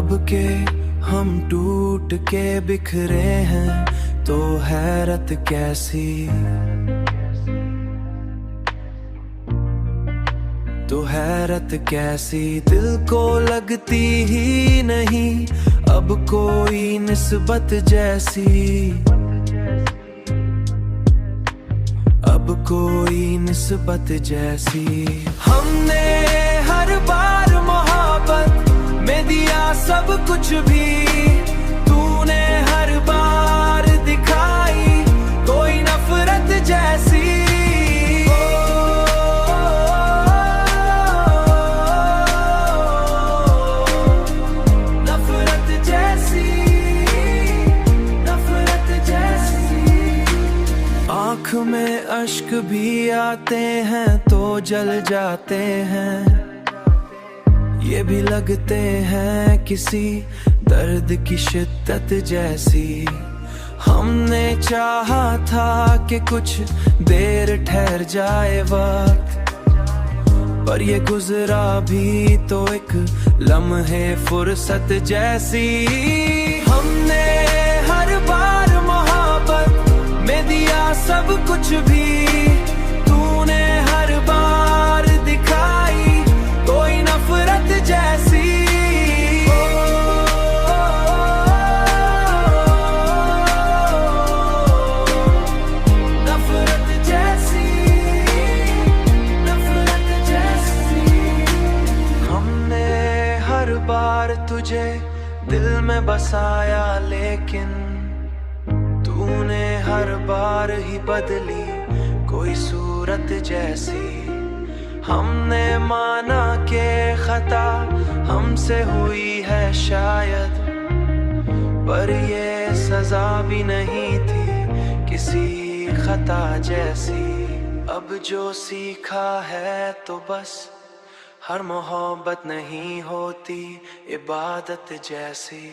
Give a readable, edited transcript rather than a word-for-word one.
अब के हम टूट के बिखरे हैं तो हैरत कैसी, तो हैरत कैसी। दिल को लगती ही नहीं अब कोई निस्बत जैसी, अब कोई निस्बत जैसी। हमने हर बार मोहब्बत में दिया सब कुछ भी, तूने हर बार दिखाई कोई नफरत जैसी। नफरत जैसी, नफरत जैसी। आँख में अश्क भी आते हैं तो जल जाते हैं, ये भी लगते हैं किसी दर्द की शिद्दत जैसी। हमने चाहा था कि कुछ देर ठहर जाए वक्त, पर ये गुजरा भी तो एक लम्हे फुर्सत जैसी। हमने हर बार मोहब्बत में दिया सब कुछ भी, तूने हर बार दिखाई कोई नफरत जैसी। नफरत जैसी, नफरत जैसी। हमने हर बार तुझे दिल में बसाया लेकिन तूने हर बार ही बदली कोई सूरत जैसी। हमने माना कि खता हमसे हुई है शायद, पर ये सजा भी नहीं थी किसी खता जैसी। अब जो सीखा है तो बस हर मोहब्बत नहीं होती इबादत जैसी।